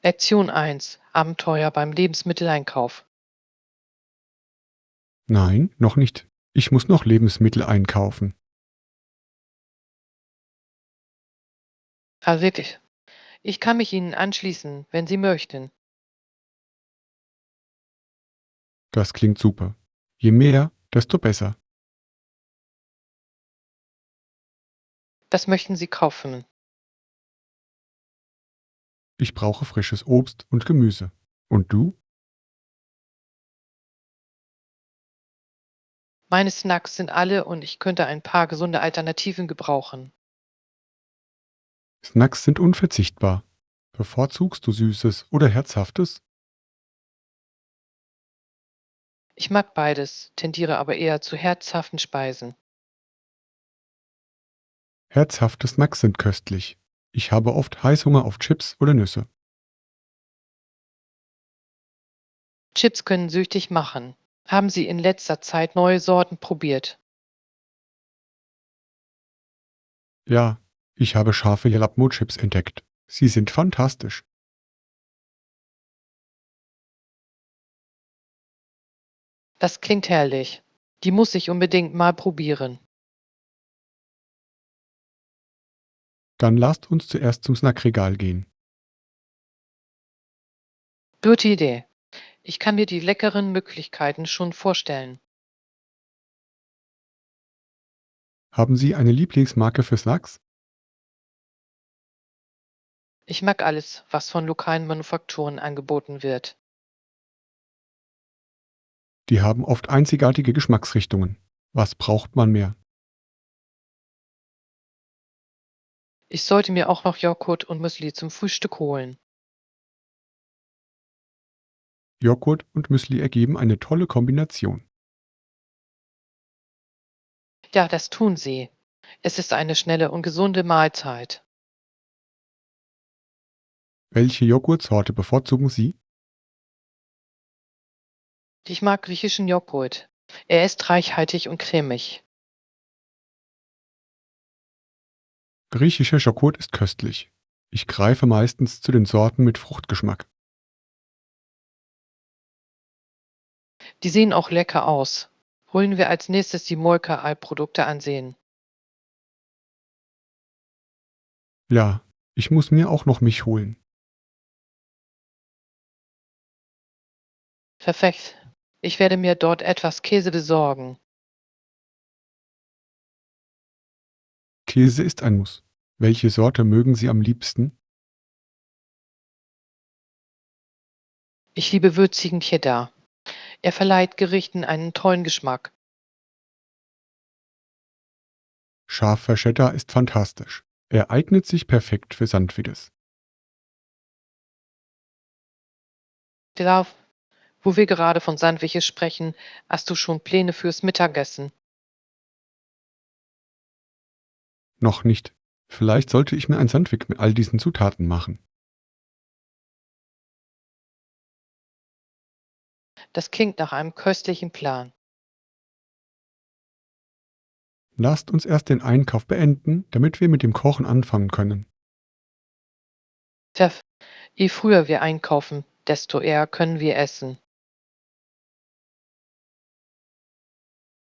Lektion 1: Abenteuer beim Lebensmitteleinkauf. Nein, noch nicht. Ich muss noch Lebensmittel einkaufen. Ah, wirklich. Ich kann mich Ihnen anschließen, wenn Sie möchten. Das klingt super. Je mehr, desto besser. Was möchten Sie kaufen? Ich brauche frisches Obst und Gemüse. Und du? Meine Snacks sind alle und ich könnte ein paar gesunde Alternativen gebrauchen. Snacks sind unverzichtbar. Bevorzugst du Süßes oder Herzhaftes? Ich mag beides, tendiere aber eher zu herzhaften Speisen. Herzhafte Snacks sind köstlich. Ich habe oft Heißhunger auf Chips oder Nüsse. Chips können süchtig machen. Haben Sie in letzter Zeit neue Sorten probiert? Ja, ich habe scharfe Jalapeno-Chips entdeckt. Sie sind fantastisch. Das klingt herrlich. Die muss ich unbedingt mal probieren. Dann lasst uns zuerst zum Snackregal gehen. Gute Idee. Ich kann mir die leckeren Möglichkeiten schon vorstellen. Haben Sie eine Lieblingsmarke für Snacks? Ich mag alles, was von lokalen Manufakturen angeboten wird. Die haben oft einzigartige Geschmacksrichtungen. Was braucht man mehr? Ich sollte mir auch noch Joghurt und Müsli zum Frühstück holen. Joghurt und Müsli ergeben eine tolle Kombination. Ja, das tun sie. Es ist eine schnelle und gesunde Mahlzeit. Welche Joghurtsorte bevorzugen Sie? Ich mag griechischen Joghurt. Er ist reichhaltig und cremig. Griechischer Joghurt ist köstlich. Ich greife meistens zu den Sorten mit Fruchtgeschmack. Die sehen auch lecker aus. Wollen wir als nächstes die Molkeei-Produkte ansehen. Ja, ich muss mir auch noch Milch holen. Perfekt. Ich werde mir dort etwas Käse besorgen. Käse ist ein Muss. Welche Sorte mögen Sie am liebsten? Ich liebe würzigen Cheddar. Er verleiht Gerichten einen tollen Geschmack. Scharfer Cheddar ist fantastisch. Er eignet sich perfekt für Sandiges. Darauf, wo wir gerade von Sandwiches sprechen, hast du schon Pläne fürs Mittagessen? Noch nicht. Vielleicht sollte ich mir ein Sandwich mit all diesen Zutaten machen. Das klingt nach einem köstlichen Plan. Lasst uns erst den Einkauf beenden, damit wir mit dem Kochen anfangen können. Verf Je früher wir einkaufen, desto eher können wir essen.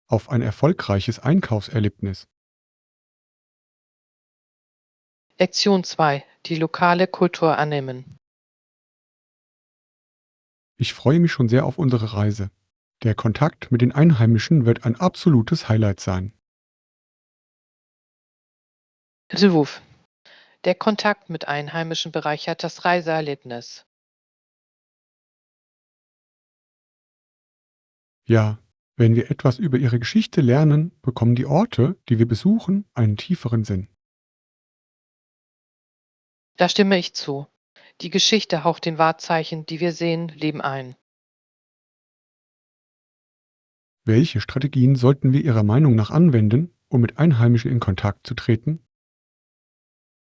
Auf ein erfolgreiches Einkaufserlebnis. Lektion 2: Die lokale Kultur annehmen. Ich freue mich schon sehr auf unsere Reise. Der Kontakt mit den Einheimischen wird ein absolutes Highlight sein. Ruf. Der Kontakt mit Einheimischen bereichert das Reiseerlebnis. Ja, wenn wir etwas über ihre Geschichte lernen, bekommen die Orte, die wir besuchen, einen tieferen Sinn. Da stimme ich zu. Die Geschichte haucht den Wahrzeichen, die wir sehen, Leben ein. Welche Strategien sollten wir Ihrer Meinung nach anwenden, um mit Einheimischen in Kontakt zu treten?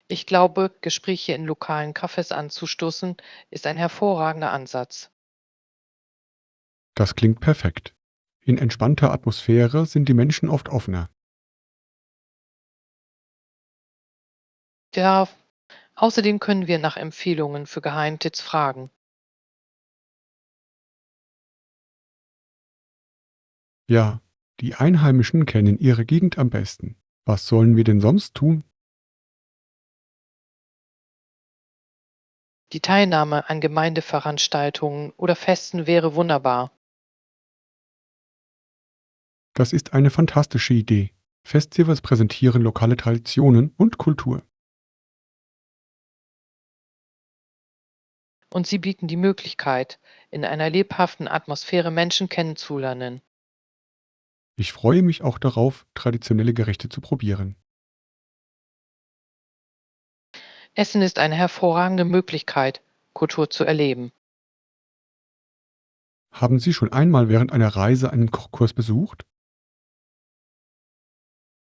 Ich glaube, Gespräche in lokalen Cafés anzustoßen, ist ein hervorragender Ansatz. Das klingt perfekt. In entspannter Atmosphäre sind die Menschen oft offener. Ja, Außerdem können wir nach Empfehlungen für Geheimtipps fragen. Ja, die Einheimischen kennen ihre Gegend am besten. Was sollen wir denn sonst tun? Die Teilnahme an Gemeindeveranstaltungen oder Festen wäre wunderbar. Das ist eine fantastische Idee. Festivals präsentieren lokale Traditionen und Kultur. Und sie bieten die Möglichkeit, in einer lebhaften Atmosphäre Menschen kennenzulernen. Ich freue mich auch darauf, traditionelle Gerichte zu probieren. Essen ist eine hervorragende Möglichkeit, Kultur zu erleben. Haben Sie schon einmal während einer Reise einen Kochkurs besucht?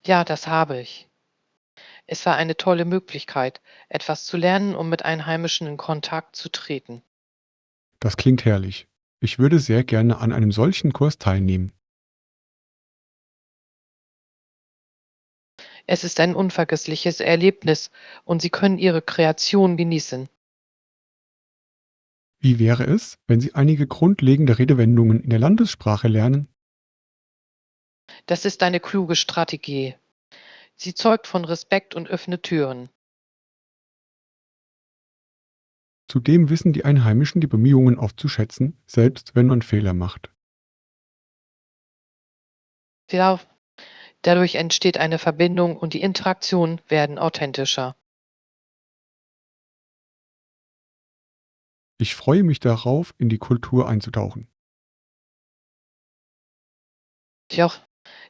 Ja, das habe ich. Es war eine tolle Möglichkeit, etwas zu lernen und mit Einheimischen in Kontakt zu treten. Das klingt herrlich. Ich würde sehr gerne an einem solchen Kurs teilnehmen. Es ist ein unvergessliches Erlebnis und Sie können Ihre Kreation genießen. Wie wäre es, wenn Sie einige grundlegende Redewendungen in der Landessprache lernen? Das ist eine kluge Strategie. Sie zeugt von Respekt und öffnet Türen. Zudem wissen die Einheimischen die Bemühungen oft zu schätzen, selbst wenn man Fehler macht. Ja, dadurch entsteht eine Verbindung und die Interaktionen werden authentischer. Ich freue mich darauf, in die Kultur einzutauchen. Ja,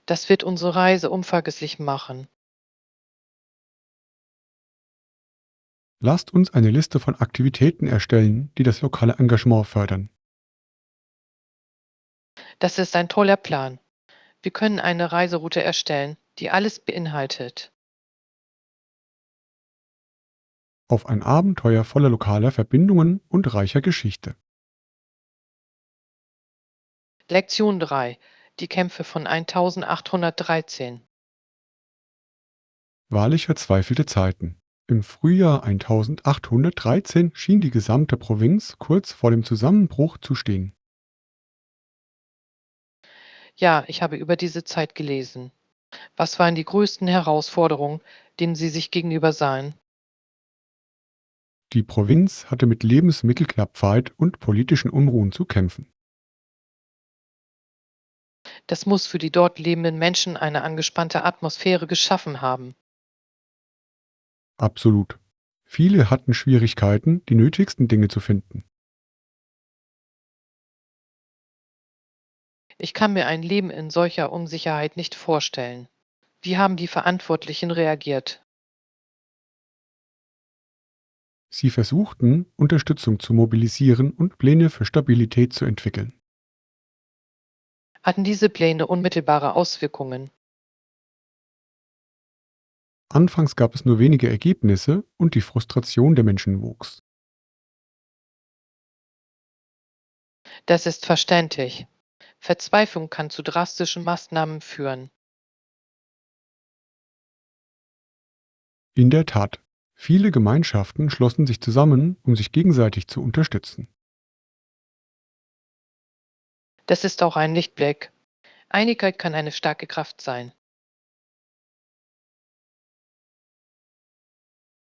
das wird unsere Reise unvergesslich machen. Lasst uns eine Liste von Aktivitäten erstellen, die das lokale Engagement fördern. Das ist ein toller Plan. Wir können eine Reiseroute erstellen, die alles beinhaltet. Auf ein Abenteuer voller lokaler Verbindungen und reicher Geschichte. Lektion 3: Die Kämpfe von 1813. Wahrlich verzweifelte Zeiten. Im Frühjahr 1813 schien die gesamte Provinz kurz vor dem Zusammenbruch zu stehen. Ja, ich habe über diese Zeit gelesen. Was waren die größten Herausforderungen, denen Sie sich gegenüber sahen? Die Provinz hatte mit Lebensmittelknappheit und politischen Unruhen zu kämpfen. Das muss für die dort lebenden Menschen eine angespannte Atmosphäre geschaffen haben. Absolut. Viele hatten Schwierigkeiten, die nötigsten Dinge zu finden. Ich kann mir ein Leben in solcher Unsicherheit nicht vorstellen. Wie haben die Verantwortlichen reagiert? Sie versuchten, Unterstützung zu mobilisieren und Pläne für Stabilität zu entwickeln. Hatten diese Pläne unmittelbare Auswirkungen? Anfangs gab es nur wenige Ergebnisse und die Frustration der Menschen wuchs. Das ist verständlich. Verzweiflung kann zu drastischen Maßnahmen führen. In der Tat, viele Gemeinschaften schlossen sich zusammen, um sich gegenseitig zu unterstützen. Das ist auch ein Lichtblick. Einigkeit kann eine starke Kraft sein.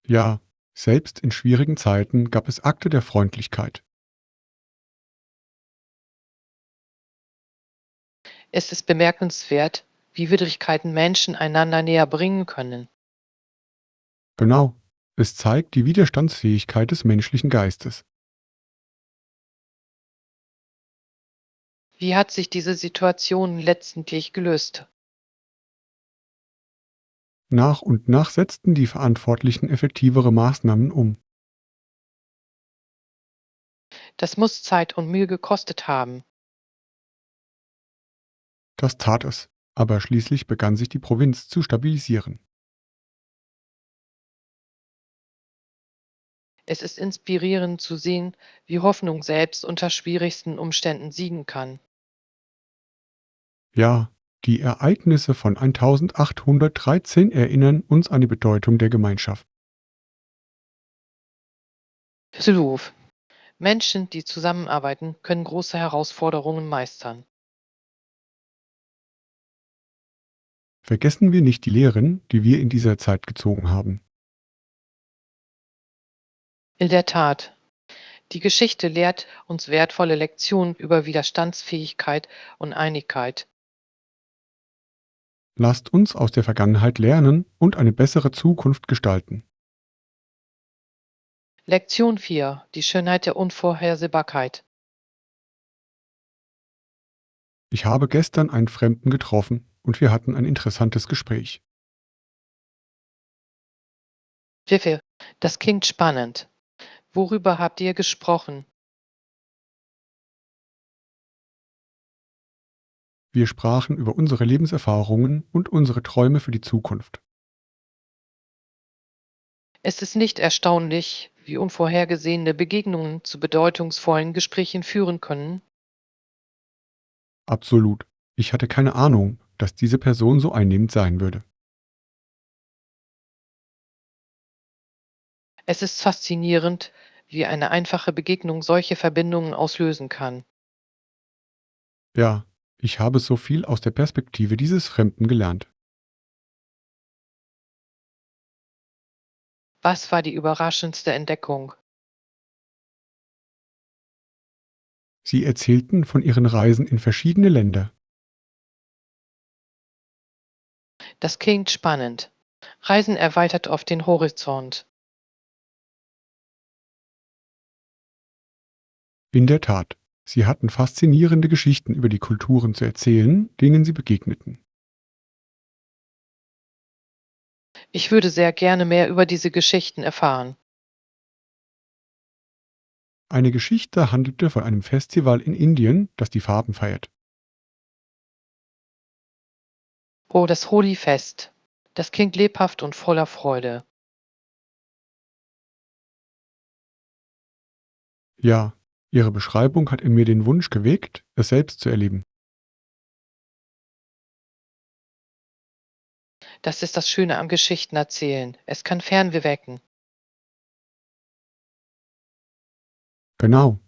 Ja, selbst in schwierigen Zeiten gab es Akte der Freundlichkeit. Es ist bemerkenswert, wie Widrigkeiten Menschen einander näher bringen können. Genau, es zeigt die Widerstandsfähigkeit des menschlichen Geistes. Wie hat sich diese Situation letztendlich gelöst? Nach und nach setzten die Verantwortlichen effektivere Maßnahmen um. Das muss Zeit und Mühe gekostet haben. Das tat es, aber schließlich begann sich die Provinz zu stabilisieren. Es ist inspirierend zu sehen, wie Hoffnung selbst unter schwierigsten Umständen siegen kann. Ja, die Ereignisse von 1813 erinnern uns an die Bedeutung der Gemeinschaft. Fluent. Menschen, die zusammenarbeiten, können große Herausforderungen meistern. Vergessen wir nicht die Lehren, die wir in dieser Zeit gezogen haben. In der Tat, die Geschichte lehrt uns wertvolle Lektionen über Widerstandsfähigkeit und Einigkeit. Lasst uns aus der Vergangenheit lernen und eine bessere Zukunft gestalten. Lektion 4: Die Schönheit der Unvorhersehbarkeit. Ich habe gestern einen Fremden getroffen und wir hatten ein interessantes Gespräch. Pfiffe, das klingt spannend. Worüber habt ihr gesprochen? Wir sprachen über unsere Lebenserfahrungen und unsere Träume für die Zukunft. Es ist nicht erstaunlich, wie unvorhergesehene Begegnungen zu bedeutungsvollen Gesprächen führen können. Absolut. Ich hatte keine Ahnung, dass diese Person so einnehmend sein würde. Es ist faszinierend, wie eine einfache Begegnung solche Verbindungen auslösen kann. Ja, ich habe so viel aus der Perspektive dieses Fremden gelernt. Was war die überraschendste Entdeckung? Sie erzählten von ihren Reisen in verschiedene Länder. Das klingt spannend. Reisen erweitert oft den Horizont. In der Tat, sie hatten faszinierende Geschichten über die Kulturen zu erzählen, denen sie begegneten. Ich würde sehr gerne mehr über diese Geschichten erfahren. Eine Geschichte handelte von einem Festival in Indien, das die Farben feiert. Oh, das Holi-Fest. Das klingt lebhaft und voller Freude. Ja, ihre Beschreibung hat in mir den Wunsch geweckt, es selbst zu erleben. Das ist das Schöne am Geschichtenerzählen. Es kann Fernweh wecken. Genau.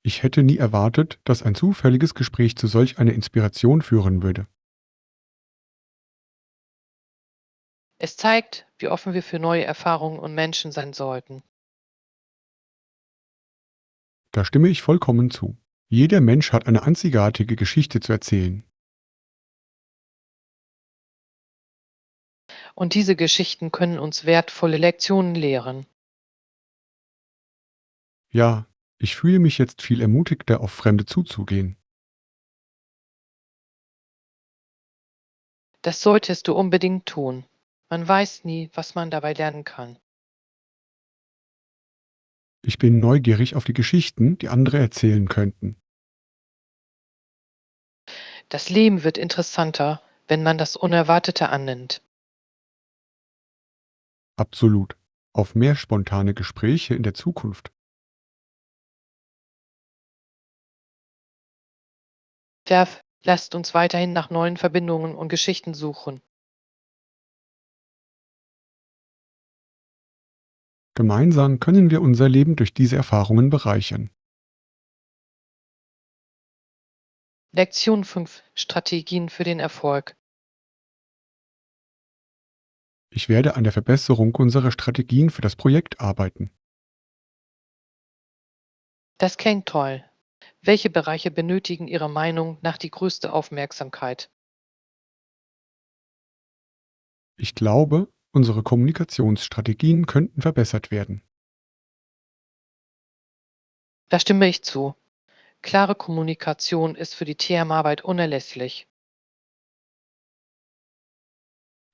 Ich hätte nie erwartet, dass ein zufälliges Gespräch zu solch einer Inspiration führen würde. Es zeigt, wie offen wir für neue Erfahrungen und Menschen sein sollten. Da stimme ich vollkommen zu. Jeder Mensch hat eine einzigartige Geschichte zu erzählen. Und diese Geschichten können uns wertvolle Lektionen lehren. Ja, ich fühle mich jetzt viel ermutigter, auf Fremde zuzugehen. Das solltest du unbedingt tun. Man weiß nie, was man dabei lernen kann. Ich bin neugierig auf die Geschichten, die andere erzählen könnten. Das Leben wird interessanter, wenn man das Unerwartete annimmt. Absolut. Auf mehr spontane Gespräche in der Zukunft. Lasst uns weiterhin nach neuen Verbindungen und Geschichten suchen. Gemeinsam können wir unser Leben durch diese Erfahrungen bereichern. Lektion 5: Strategien für den Erfolg. Ich werde an der Verbesserung unserer Strategien für das Projekt arbeiten. Das klingt toll. Welche Bereiche benötigen Ihrer Meinung nach die größte Aufmerksamkeit? Ich glaube, unsere Kommunikationsstrategien könnten verbessert werden. Da stimme ich zu. Klare Kommunikation ist für die Teamarbeit unerlässlich.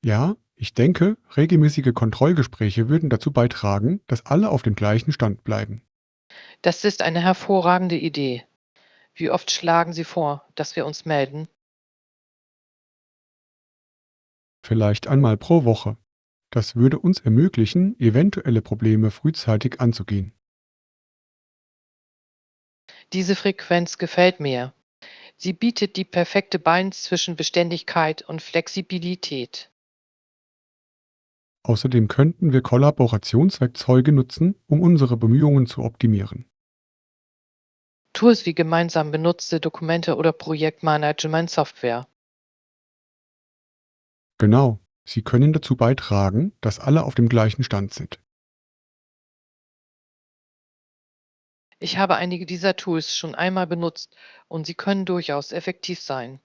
Ja, ich denke, regelmäßige Kontrollgespräche würden dazu beitragen, dass alle auf dem gleichen Stand bleiben. Das ist eine hervorragende Idee. Wie oft schlagen Sie vor, dass wir uns melden? Vielleicht einmal pro Woche. Das würde uns ermöglichen, eventuelle Probleme frühzeitig anzugehen. Diese Frequenz gefällt mir. Sie bietet die perfekte Balance zwischen Beständigkeit und Flexibilität. Außerdem könnten wir Kollaborationswerkzeuge nutzen, um unsere Bemühungen zu optimieren. Tools wie gemeinsam benutzte Dokumente oder Projektmanagement-Software. Genau, sie können dazu beitragen, dass alle auf dem gleichen Stand sind. Ich habe einige dieser Tools schon einmal benutzt und sie können durchaus effektiv sein.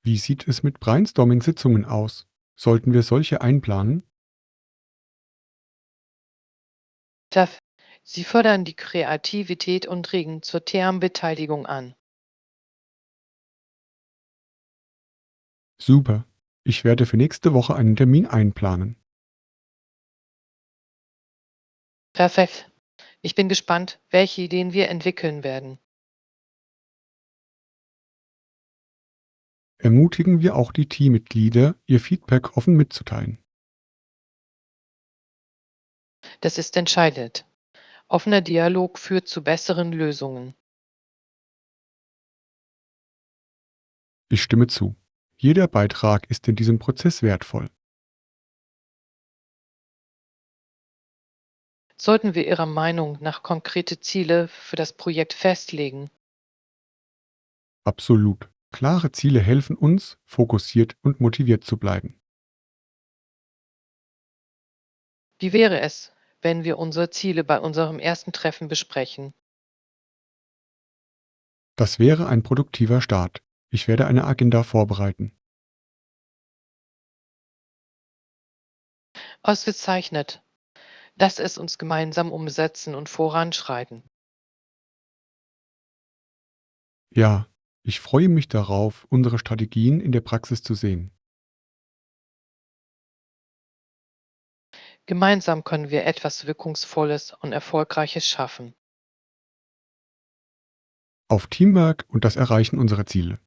Wie sieht es mit Brainstorming-Sitzungen aus? Sollten wir solche einplanen? Tja, sie fördern die Kreativität und regen zur Teambeteiligung an. Super. Ich werde für nächste Woche einen Termin einplanen. Perfekt. Ich bin gespannt, welche Ideen wir entwickeln werden. Ermutigen wir auch die Teammitglieder, ihr Feedback offen mitzuteilen. Das ist entscheidend. Offener Dialog führt zu besseren Lösungen. Ich stimme zu. Jeder Beitrag ist in diesem Prozess wertvoll. Sollten wir Ihrer Meinung nach konkrete Ziele für das Projekt festlegen? Absolut. Klare Ziele helfen uns, fokussiert und motiviert zu bleiben. Wie wäre es, wenn wir unsere Ziele bei unserem ersten Treffen besprechen? Das wäre ein produktiver Start. Ich werde eine Agenda vorbereiten. Ausgezeichnet. Lass es uns gemeinsam umsetzen und voranschreiten. Ja, ich freue mich darauf, unsere Strategien in der Praxis zu sehen. Gemeinsam können wir etwas Wirkungsvolles und Erfolgreiches schaffen. Auf Teamwork und das Erreichen unserer Ziele.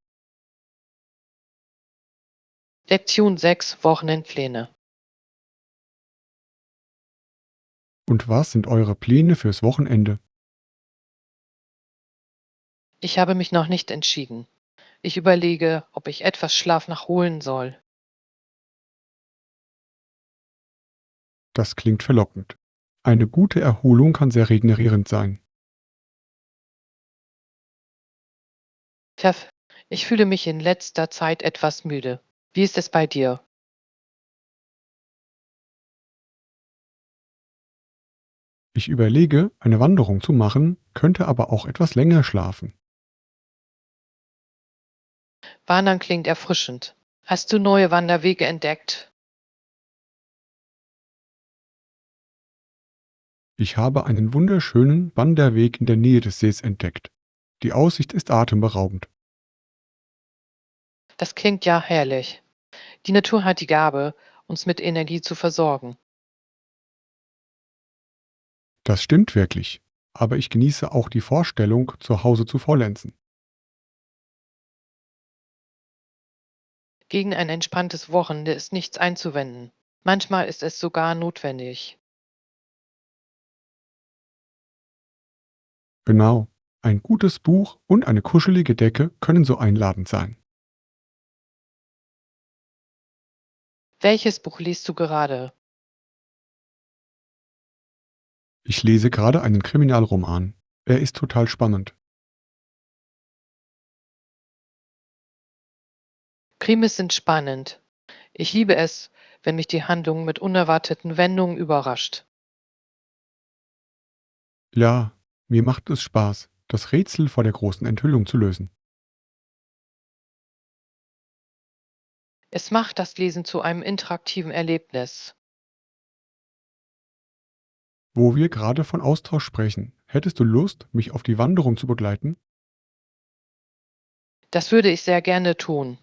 Lektion 6: Wochenendpläne. Und was sind eure Pläne fürs Wochenende? Ich habe mich noch nicht entschieden. Ich überlege, ob ich etwas Schlaf nachholen soll. Das klingt verlockend. Eine gute Erholung kann sehr regenerierend sein. Tja, ich fühle mich in letzter Zeit etwas müde. Wie ist es bei dir? Ich überlege, eine Wanderung zu machen, könnte aber auch etwas länger schlafen. Wandern klingt erfrischend. Hast du neue Wanderwege entdeckt? Ich habe einen wunderschönen Wanderweg in der Nähe des Sees entdeckt. Die Aussicht ist atemberaubend. Das klingt ja herrlich. Die Natur hat die Gabe, uns mit Energie zu versorgen. Das stimmt wirklich. Aber ich genieße auch die Vorstellung, zu Hause zu faulenzen. Gegen ein entspanntes Wochenende ist nichts einzuwenden. Manchmal ist es sogar notwendig. Genau. Ein gutes Buch und eine kuschelige Decke können so einladend sein. Welches Buch liest du gerade? Ich lese gerade einen Kriminalroman. Er ist total spannend. Krimis sind spannend. Ich liebe es, wenn mich die Handlung mit unerwarteten Wendungen überrascht. Ja, mir macht es Spaß, das Rätsel vor der großen Enthüllung zu lösen. Es macht das Lesen zu einem interaktiven Erlebnis. Wo wir gerade von Austausch sprechen, hättest du Lust, mich auf die Wanderung zu begleiten? Das würde ich sehr gerne tun.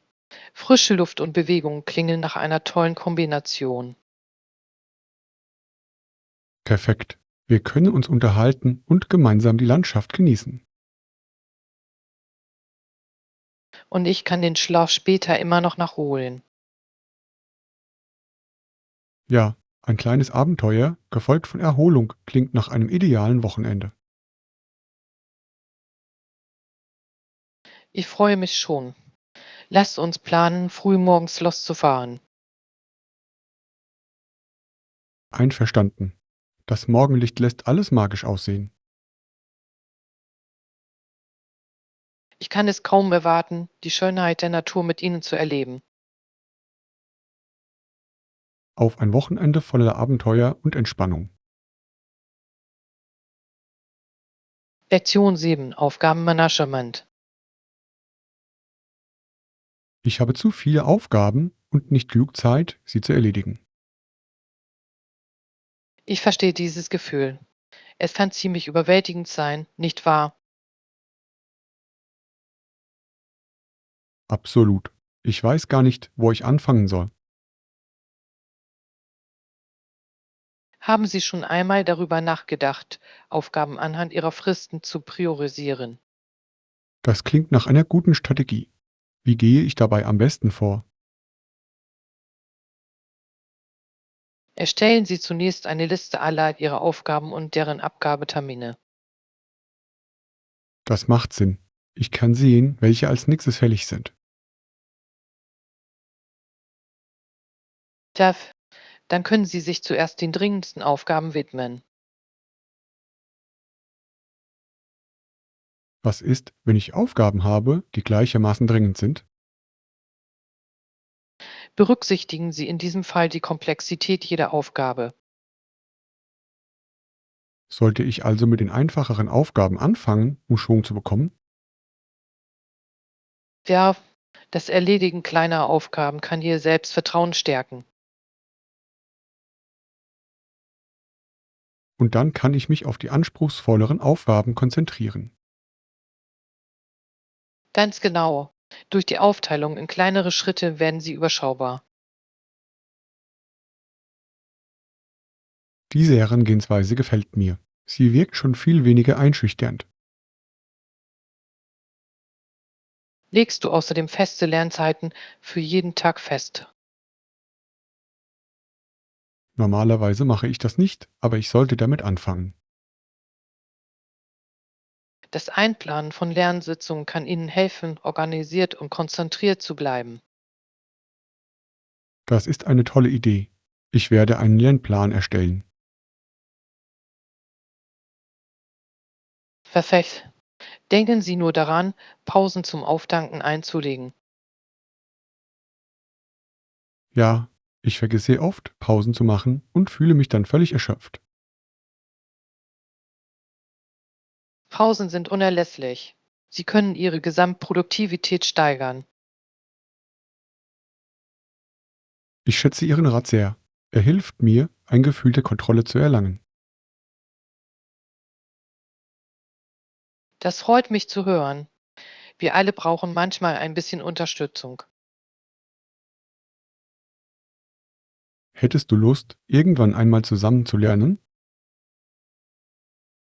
Frische Luft und Bewegung klingen nach einer tollen Kombination. Perfekt. Wir können uns unterhalten und gemeinsam die Landschaft genießen. Und ich kann den Schlaf später immer noch nachholen. Ja, ein kleines Abenteuer, gefolgt von Erholung, klingt nach einem idealen Wochenende. Ich freue mich schon. Lasst uns planen, frühmorgens loszufahren. Einverstanden. Das Morgenlicht lässt alles magisch aussehen. Ich kann es kaum erwarten, die Schönheit der Natur mit Ihnen zu erleben. Auf ein Wochenende voller Abenteuer und Entspannung. Lektion 7: Aufgabenmanagement. Ich habe zu viele Aufgaben und nicht genug Zeit, sie zu erledigen. Ich verstehe dieses Gefühl. Es kann ziemlich überwältigend sein, nicht wahr? Absolut. Ich weiß gar nicht, wo ich anfangen soll. Haben Sie schon einmal darüber nachgedacht, Aufgaben anhand Ihrer Fristen zu priorisieren? Das klingt nach einer guten Strategie. Wie gehe ich dabei am besten vor? Erstellen Sie zunächst eine Liste aller Ihrer Aufgaben und deren Abgabetermine. Das macht Sinn. Ich kann sehen, welche als nächstes fällig sind. Darf Dann können Sie sich zuerst den dringendsten Aufgaben widmen. Was ist, wenn ich Aufgaben habe, die gleichermaßen dringend sind? Berücksichtigen Sie in diesem Fall die Komplexität jeder Aufgabe. Sollte ich also mit den einfacheren Aufgaben anfangen, um Schwung zu bekommen? Ja, das Erledigen kleiner Aufgaben kann Ihr Selbstvertrauen stärken. Und dann kann ich mich auf die anspruchsvolleren Aufgaben konzentrieren. Ganz genau. Durch die Aufteilung in kleinere Schritte werden sie überschaubar. Diese Herangehensweise gefällt mir. Sie wirkt schon viel weniger einschüchternd. Legst du außerdem feste Lernzeiten für jeden Tag fest. Normalerweise mache ich das nicht, aber ich sollte damit anfangen. Das Einplanen von Lernsitzungen kann Ihnen helfen, organisiert und konzentriert zu bleiben. Das ist eine tolle Idee. Ich werde einen Lernplan erstellen. Perfekt. Denken Sie nur daran, Pausen zum Auftanken einzulegen. Ja, ich vergesse oft, Pausen zu machen und fühle mich dann völlig erschöpft. Pausen sind unerlässlich. Sie können Ihre Gesamtproduktivität steigern. Ich schätze Ihren Rat sehr. Er hilft mir, ein Gefühl der Kontrolle zu erlangen. Das freut mich zu hören. Wir alle brauchen manchmal ein bisschen Unterstützung. Hättest du Lust, irgendwann einmal zusammen zu lernen?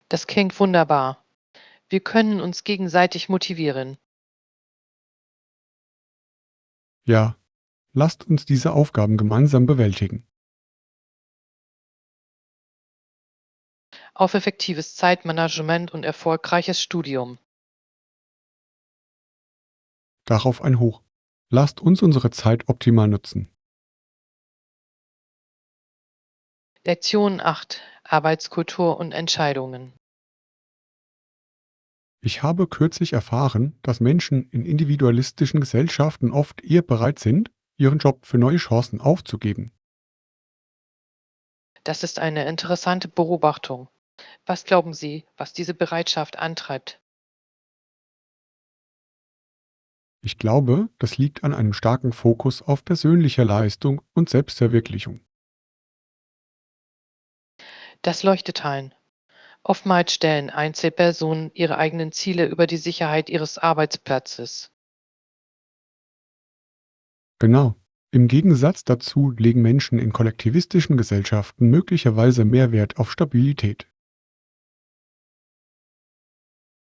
Das klingt wunderbar. Wir können uns gegenseitig motivieren. Ja, lasst uns diese Aufgaben gemeinsam bewältigen. Auf effektives Zeitmanagement und erfolgreiches Studium. Darauf ein Hoch. Lasst uns unsere Zeit optimal nutzen. Lektion 8: Arbeitskultur und Entscheidungen. Ich habe kürzlich erfahren, dass Menschen in individualistischen Gesellschaften oft eher bereit sind, ihren Job für neue Chancen aufzugeben. Das ist eine interessante Beobachtung. Was glauben Sie, was diese Bereitschaft antreibt? Ich glaube, das liegt an einem starken Fokus auf persönlicher Leistung und Selbstverwirklichung. Das leuchtet ein. Oftmals stellen Einzelpersonen ihre eigenen Ziele über die Sicherheit ihres Arbeitsplatzes. Genau. Im Gegensatz dazu legen Menschen in kollektivistischen Gesellschaften möglicherweise mehr Wert auf Stabilität.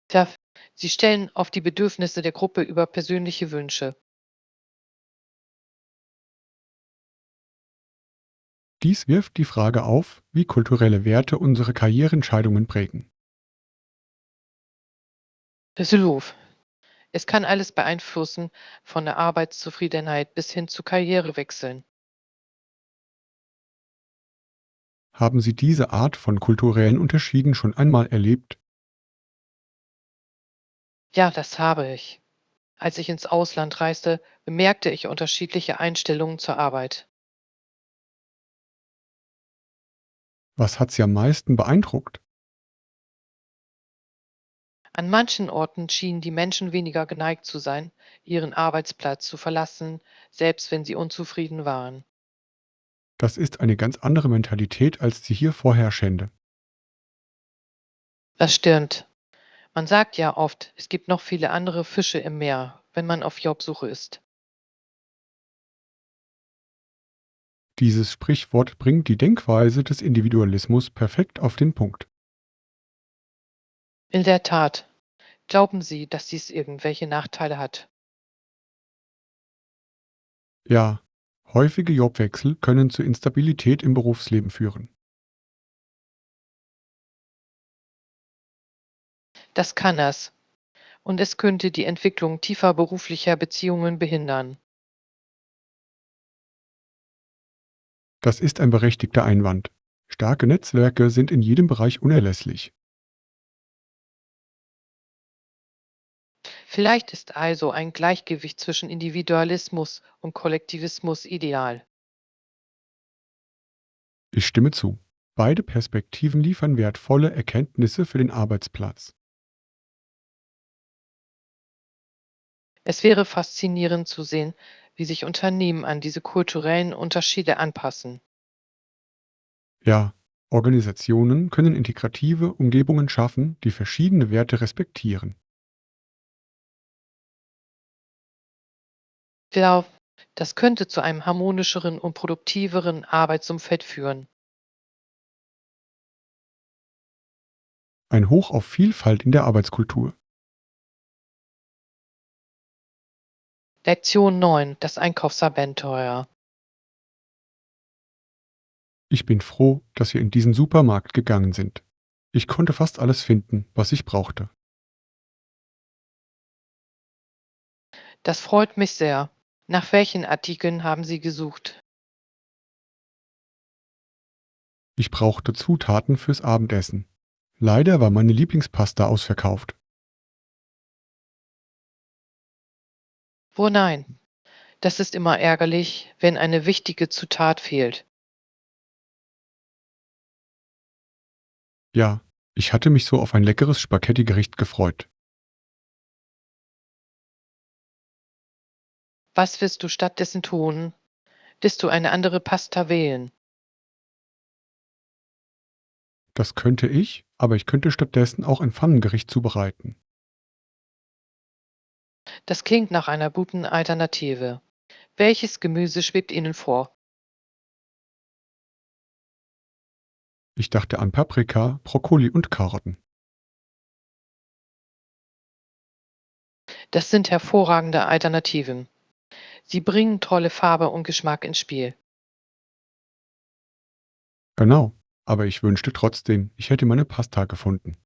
Tja, sie stellen auf die Bedürfnisse der Gruppe über persönliche Wünsche. Dies wirft die Frage auf, wie kulturelle Werte unsere Karriereentscheidungen prägen. Philosoph. Es kann alles beeinflussen, von der Arbeitszufriedenheit bis hin zu Karrierewechseln. Haben Sie diese Art von kulturellen Unterschieden schon einmal erlebt? Ja, das habe ich. Als ich ins Ausland reiste, bemerkte ich unterschiedliche Einstellungen zur Arbeit. Was hat Sie am meisten beeindruckt? An manchen Orten schienen die Menschen weniger geneigt zu sein, ihren Arbeitsplatz zu verlassen, selbst wenn sie unzufrieden waren. Das ist eine ganz andere Mentalität als die hier vorherrschende. Das stimmt. Man sagt ja oft, es gibt noch viele andere Fische im Meer, wenn man auf Jobsuche ist. Dieses Sprichwort bringt die Denkweise des Individualismus perfekt auf den Punkt. In der Tat. Glauben Sie, dass dies irgendwelche Nachteile hat? Ja, häufige Jobwechsel können zu Instabilität im Berufsleben führen. Das kann es. Und es könnte die Entwicklung tiefer beruflicher Beziehungen behindern. Das ist ein berechtigter Einwand. Starke Netzwerke sind in jedem Bereich unerlässlich. Vielleicht ist also ein Gleichgewicht zwischen Individualismus und Kollektivismus ideal. Ich stimme zu. Beide Perspektiven liefern wertvolle Erkenntnisse für den Arbeitsplatz. Es wäre faszinierend zu sehen, wie sich Unternehmen an diese kulturellen Unterschiede anpassen. Ja, Organisationen können integrative Umgebungen schaffen, die verschiedene Werte respektieren. Ja, das könnte zu einem harmonischeren und produktiveren Arbeitsumfeld führen. Ein Hoch auf Vielfalt in der Arbeitskultur. Lektion 9: Das Einkaufsabenteuer. Ich bin froh, dass wir in diesen Supermarkt gegangen sind. Ich konnte fast alles finden, was ich brauchte. Das freut mich sehr. Nach welchen Artikeln haben Sie gesucht? Ich brauchte Zutaten fürs Abendessen. Leider war meine Lieblingspasta ausverkauft. Oh nein, das ist immer ärgerlich, wenn eine wichtige Zutat fehlt. Ja, ich hatte mich so auf ein leckeres Spaghetti-Gericht gefreut. Was wirst du stattdessen tun? Wirst du eine andere Pasta wählen? Das könnte ich, aber ich könnte stattdessen auch ein Pfannengericht zubereiten. Das klingt nach einer guten Alternative. Welches Gemüse schwebt Ihnen vor? Ich dachte an Paprika, Brokkoli und Karotten. Das sind hervorragende Alternativen. Sie bringen tolle Farbe und Geschmack ins Spiel. Genau, aber ich wünschte trotzdem, ich hätte meine Pasta gefunden.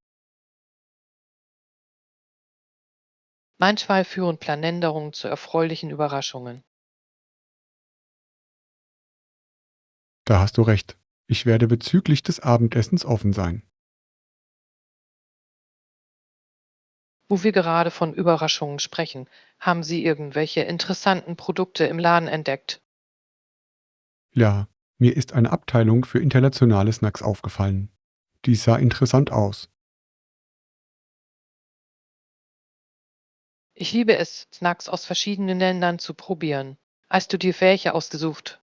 Manchmal führen Planänderungen zu erfreulichen Überraschungen. Da hast du recht. Ich werde bezüglich des Abendessens offen sein. Wo wir gerade von Überraschungen sprechen, haben Sie irgendwelche interessanten Produkte im Laden entdeckt? Ja, mir ist eine Abteilung für internationale Snacks aufgefallen. Die sah interessant aus. Ich liebe es, Snacks aus verschiedenen Ländern zu probieren. Hast du dir welche ausgesucht?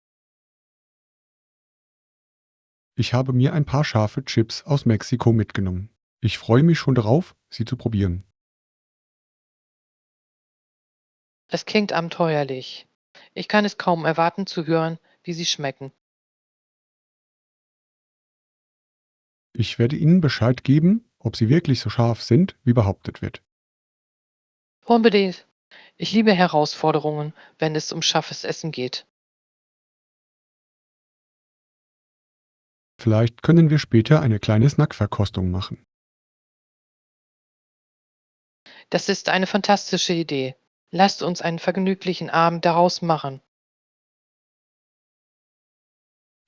Ich habe mir ein paar scharfe Chips aus Mexiko mitgenommen. Ich freue mich schon darauf, sie zu probieren. Es klingt abenteuerlich. Ich kann es kaum erwarten zu hören, wie sie schmecken. Ich werde Ihnen Bescheid geben, ob sie wirklich so scharf sind, wie behauptet wird. Unbedingt. Ich liebe Herausforderungen, wenn es um scharfes Essen geht. Vielleicht können wir später eine kleine Snackverkostung machen. Das ist eine fantastische Idee. Lasst uns einen vergnüglichen Abend daraus machen.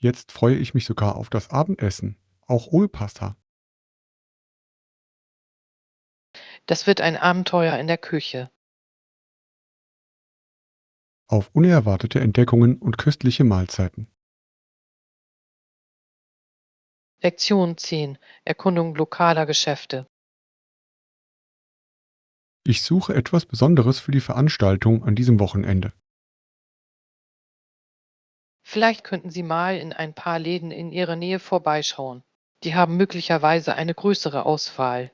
Jetzt freue ich mich sogar auf das Abendessen, auch ohne Pasta, Das wird ein Abenteuer in der Küche. auf unerwartete Entdeckungen und köstliche Mahlzeiten. Lektion 10. Erkundung lokaler Geschäfte. Ich suche etwas Besonderes für die Veranstaltung an diesem Wochenende. Vielleicht könnten Sie mal in ein paar Läden in Ihrer Nähe vorbeischauen. Die haben möglicherweise eine größere Auswahl.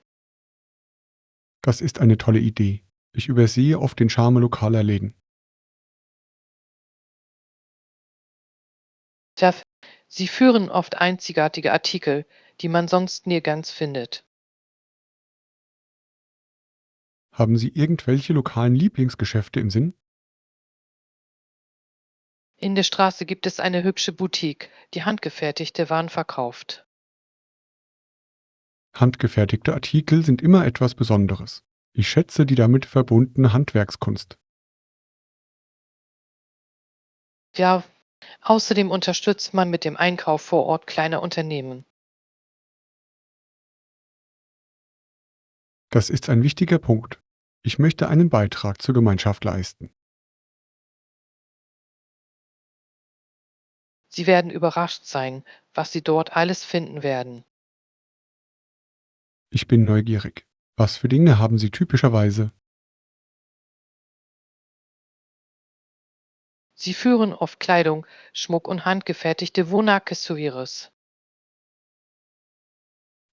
Das ist eine tolle Idee. Ich übersehe oft den Charme lokaler Läden. Tja, sie führen oft einzigartige Artikel, die man sonst nirgends findet. Haben Sie irgendwelche lokalen Lieblingsgeschäfte im Sinn? In der Straße gibt es eine hübsche Boutique, die handgefertigte Waren verkauft. Handgefertigte Artikel sind immer etwas Besonderes. Ich schätze die damit verbundene Handwerkskunst. Ja, außerdem unterstützt man mit dem Einkauf vor Ort kleiner Unternehmen. Das ist ein wichtiger Punkt. Ich möchte einen Beitrag zur Gemeinschaft leisten. Sie werden überrascht sein, was Sie dort alles finden werden. Ich bin neugierig. Was für Dinge haben Sie typischerweise? Sie führen oft Kleidung, Schmuck und handgefertigte Wohnaccessoires.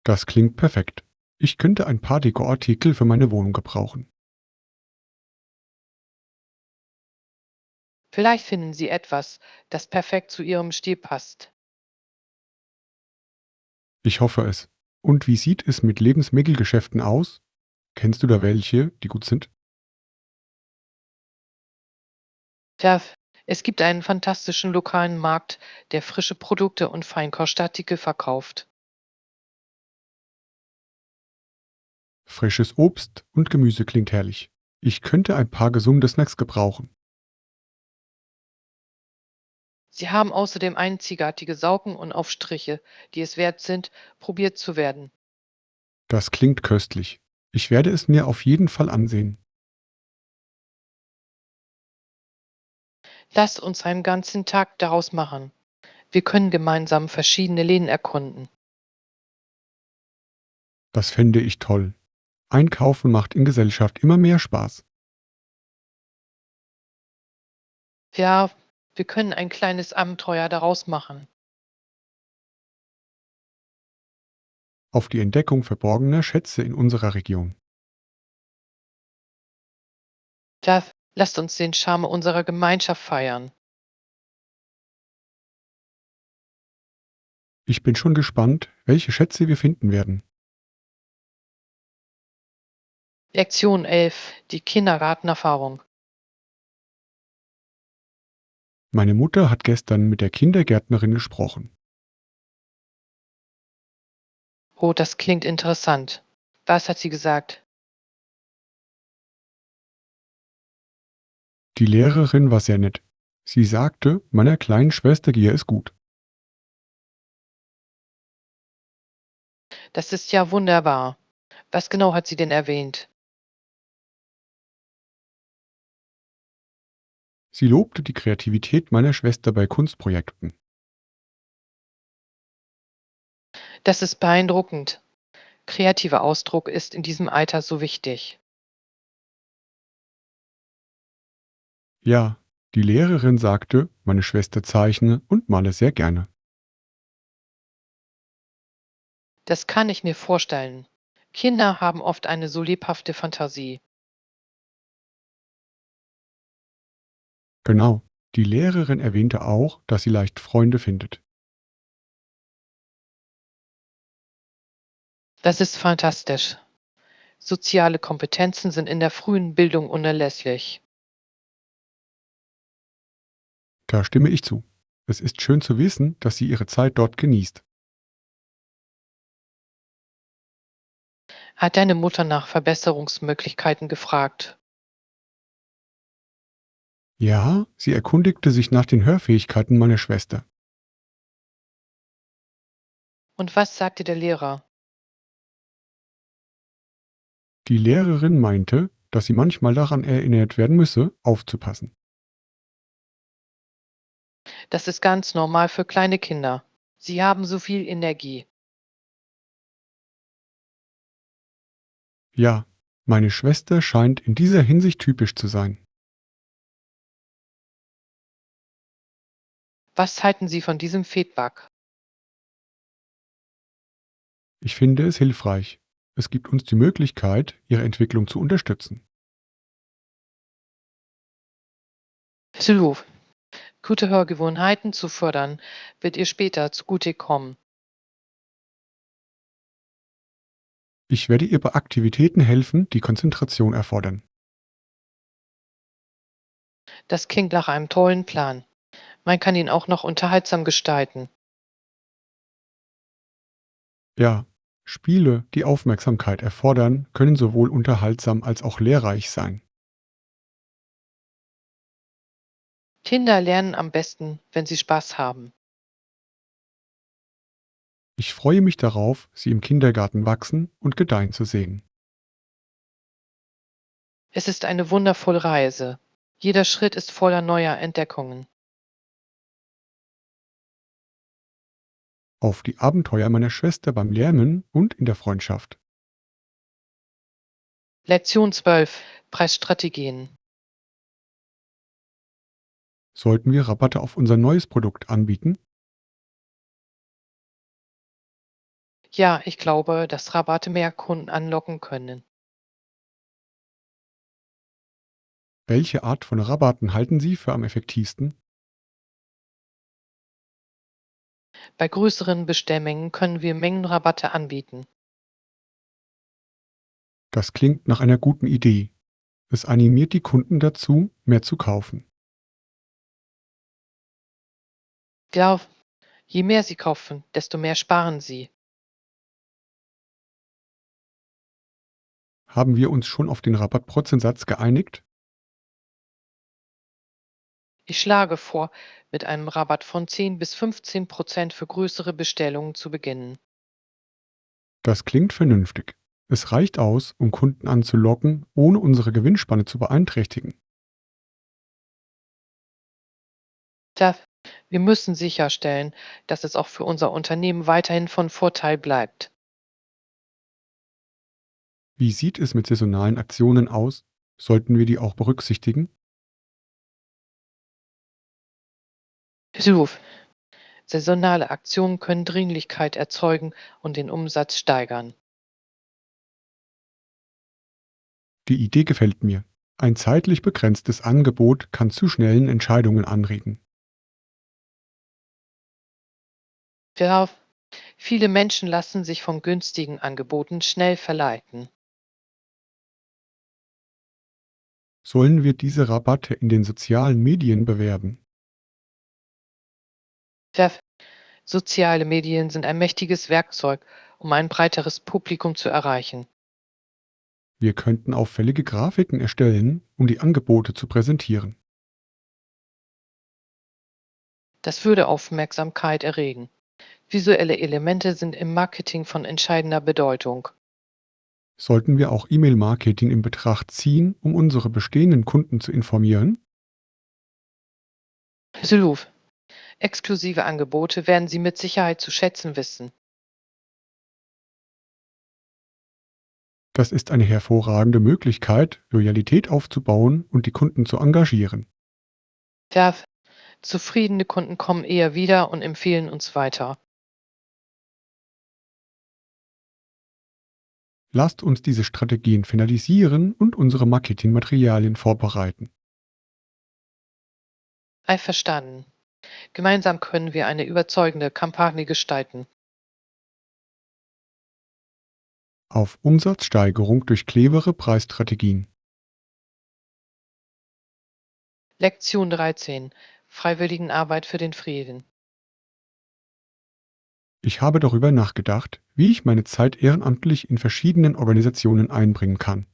Das klingt perfekt. Ich könnte ein paar Dekoartikel für meine Wohnung gebrauchen. Vielleicht finden Sie etwas, das perfekt zu Ihrem Stil passt. Ich hoffe es. Und wie sieht es mit Lebensmittelgeschäften aus? Kennst du da welche, die gut sind? Tja, es gibt einen fantastischen lokalen Markt, der frische Produkte und Feinkostartikel verkauft. Frisches Obst und Gemüse klingt herrlich. Ich könnte ein paar gesunde Snacks gebrauchen. Sie haben außerdem einzigartige Saugen und Aufstriche, die es wert sind, probiert zu werden. Das klingt köstlich. Ich werde es mir auf jeden Fall ansehen. Lasst uns einen ganzen Tag daraus machen. Wir können gemeinsam verschiedene Läden erkunden. Das fände ich toll. Einkaufen macht in Gesellschaft immer mehr Spaß. Ja, wir können ein kleines Abenteuer daraus machen. Auf die Entdeckung verborgener Schätze in unserer Region. Ja, lasst uns den Charme unserer Gemeinschaft feiern. Ich bin schon gespannt, welche Schätze wir finden werden. Lektion 11. Die Kindergartenerfahrung. Meine Mutter hat gestern mit der Kindergärtnerin gesprochen. Oh, das klingt interessant. Was hat sie gesagt? Die Lehrerin war sehr nett. Sie sagte, meiner kleinen Schwester gehe es gut. Das ist ja wunderbar. Was genau hat sie denn erwähnt? Sie lobte die Kreativität meiner Schwester bei Kunstprojekten. Das ist beeindruckend. Kreativer Ausdruck ist in diesem Alter so wichtig. Ja, die Lehrerin sagte, meine Schwester zeichne und male sehr gerne. Das kann ich mir vorstellen. Kinder haben oft eine so lebhafte Fantasie. Genau. Die Lehrerin erwähnte auch, dass sie leicht Freunde findet. Das ist fantastisch. Soziale Kompetenzen sind in der frühen Bildung unerlässlich. Da stimme ich zu. Es ist schön zu wissen, dass sie ihre Zeit dort genießt. Hat deine Mutter nach Verbesserungsmöglichkeiten gefragt? Ja, sie erkundigte sich nach den Hörfähigkeiten meiner Schwester. Und was sagte der Lehrer? Die Lehrerin meinte, dass sie manchmal daran erinnert werden müsse, aufzupassen. Das ist ganz normal für kleine Kinder. Sie haben so viel Energie. Ja, meine Schwester scheint in dieser Hinsicht typisch zu sein. Was halten Sie von diesem Feedback? Ich finde es hilfreich. Es gibt uns die Möglichkeit, ihre Entwicklung zu unterstützen. Absolut. Gute Hörgewohnheiten zu fördern, wird ihr später zugutekommen. Ich werde ihr bei Aktivitäten helfen, die Konzentration erfordern. Das klingt nach einem tollen Plan. Man kann ihn auch noch unterhaltsam gestalten. Ja, Spiele, die Aufmerksamkeit erfordern, können sowohl unterhaltsam als auch lehrreich sein. Kinder lernen am besten, wenn sie Spaß haben. Ich freue mich darauf, sie im Kindergarten wachsen und gedeihen zu sehen. Es ist eine wundervolle Reise. Jeder Schritt ist voller neuer Entdeckungen. Auf die Abenteuer meiner Schwester beim Lernen und in der Freundschaft. Lektion 12: Preisstrategien. Sollten wir Rabatte auf unser neues Produkt anbieten? Ja, ich glaube, dass Rabatte mehr Kunden anlocken können. Welche Art von Rabatten halten Sie für am effektivsten? Bei größeren Bestellmengen können wir Mengenrabatte anbieten. Das klingt nach einer guten Idee. Es animiert die Kunden dazu, mehr zu kaufen. Ja, je mehr sie kaufen, desto mehr sparen sie. Haben wir uns schon auf den Rabattprozentsatz geeinigt? Ich schlage vor, mit einem Rabatt von 10 bis 15% für größere Bestellungen zu beginnen. Das klingt vernünftig. Es reicht aus, um Kunden anzulocken, ohne unsere Gewinnspanne zu beeinträchtigen. Da, wir müssen sicherstellen, dass es auch für unser Unternehmen weiterhin von Vorteil bleibt. Wie sieht es mit saisonalen Aktionen aus? Sollten wir die auch berücksichtigen? So, saisonale Aktionen können Dringlichkeit erzeugen und den Umsatz steigern. Die Idee gefällt mir. Ein zeitlich begrenztes Angebot kann zu schnellen Entscheidungen anregen. Ja, viele Menschen lassen sich von günstigen Angeboten schnell verleiten. Sollen wir diese Rabatte in den sozialen Medien bewerben? Ja, soziale Medien sind ein mächtiges Werkzeug, um ein breiteres Publikum zu erreichen. Wir könnten auffällige Grafiken erstellen, um die Angebote zu präsentieren. Das würde Aufmerksamkeit erregen. Visuelle Elemente sind im Marketing von entscheidender Bedeutung. Sollten wir auch E-Mail-Marketing in Betracht ziehen, um unsere bestehenden Kunden zu informieren? Absolut. Exklusive Angebote werden Sie mit Sicherheit zu schätzen wissen. Das ist eine hervorragende Möglichkeit, Loyalität aufzubauen und die Kunden zu engagieren. Ja, zufriedene Kunden kommen eher wieder und empfehlen uns weiter. Lasst uns diese Strategien finalisieren und unsere Marketingmaterialien vorbereiten. Einverstanden. Gemeinsam können wir eine überzeugende Kampagne gestalten. Auf Umsatzsteigerung durch clevere Preisstrategien. Lektion 13: Freiwilligenarbeit für den Frieden. Ich habe darüber nachgedacht, wie ich meine Zeit ehrenamtlich in verschiedenen Organisationen einbringen kann.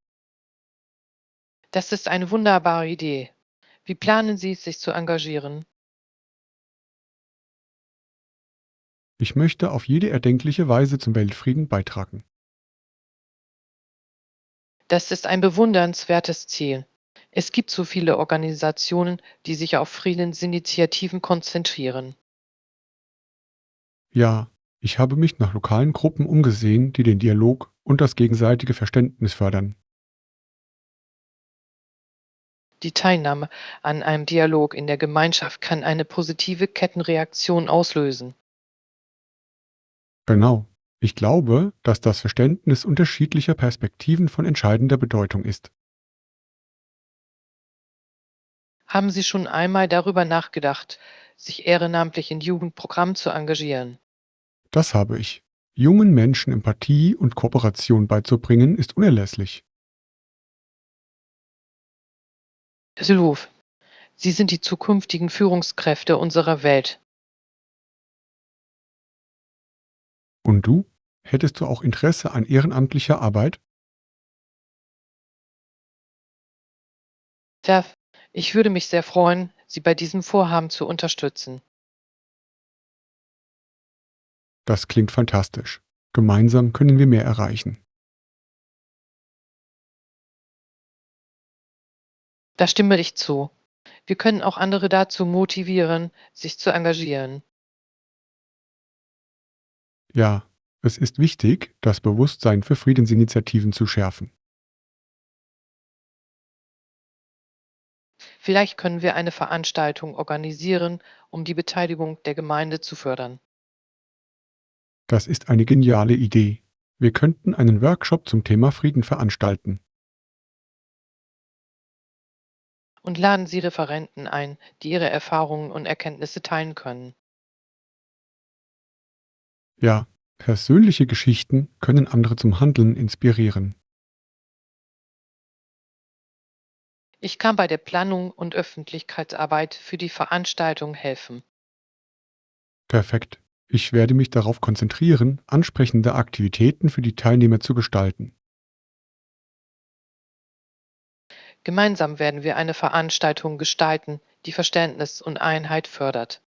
Das ist eine wunderbare Idee. Wie planen Sie, sich zu engagieren? Ich möchte auf jede erdenkliche Weise zum Weltfrieden beitragen. Das ist ein bewundernswertes Ziel. Es gibt so viele Organisationen, die sich auf Friedensinitiativen konzentrieren. Ja, ich habe mich nach lokalen Gruppen umgesehen, die den Dialog und das gegenseitige Verständnis fördern. Die Teilnahme an einem Dialog in der Gemeinschaft kann eine positive Kettenreaktion auslösen. Genau. Ich glaube, dass das Verständnis unterschiedlicher Perspektiven von entscheidender Bedeutung ist. Haben Sie schon einmal darüber nachgedacht, sich ehrenamtlich in Jugendprogrammen zu engagieren? Das habe ich. Jungen Menschen Empathie und Kooperation beizubringen, ist unerlässlich. Löw, Sie sind die zukünftigen Führungskräfte unserer Welt. Und du? Hättest du auch Interesse an ehrenamtlicher Arbeit? Tja, ich würde mich sehr freuen, Sie bei diesem Vorhaben zu unterstützen. Das klingt fantastisch. Gemeinsam können wir mehr erreichen. Da stimme ich zu. Wir können auch andere dazu motivieren, sich zu engagieren. Ja, es ist wichtig, das Bewusstsein für Friedensinitiativen zu schärfen. Vielleicht können wir eine Veranstaltung organisieren, um die Beteiligung der Gemeinde zu fördern. Das ist eine geniale Idee. Wir könnten einen Workshop zum Thema Frieden veranstalten. Und laden Sie Referenten ein, die ihre Erfahrungen und Erkenntnisse teilen können. Ja, persönliche Geschichten können andere zum Handeln inspirieren. Ich kann bei der Planung und Öffentlichkeitsarbeit für die Veranstaltung helfen. Perfekt. Ich werde mich darauf konzentrieren, ansprechende Aktivitäten für die Teilnehmer zu gestalten. Gemeinsam werden wir eine Veranstaltung gestalten, die Verständnis und Einheit fördert.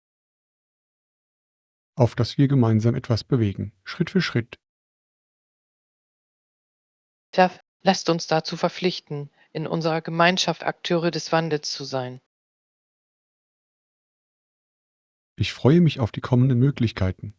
Auf dass wir gemeinsam etwas bewegen, Schritt für Schritt. Tja, lasst uns dazu verpflichten, in unserer Gemeinschaft Akteure des Wandels zu sein. Ich freue mich auf die kommenden Möglichkeiten.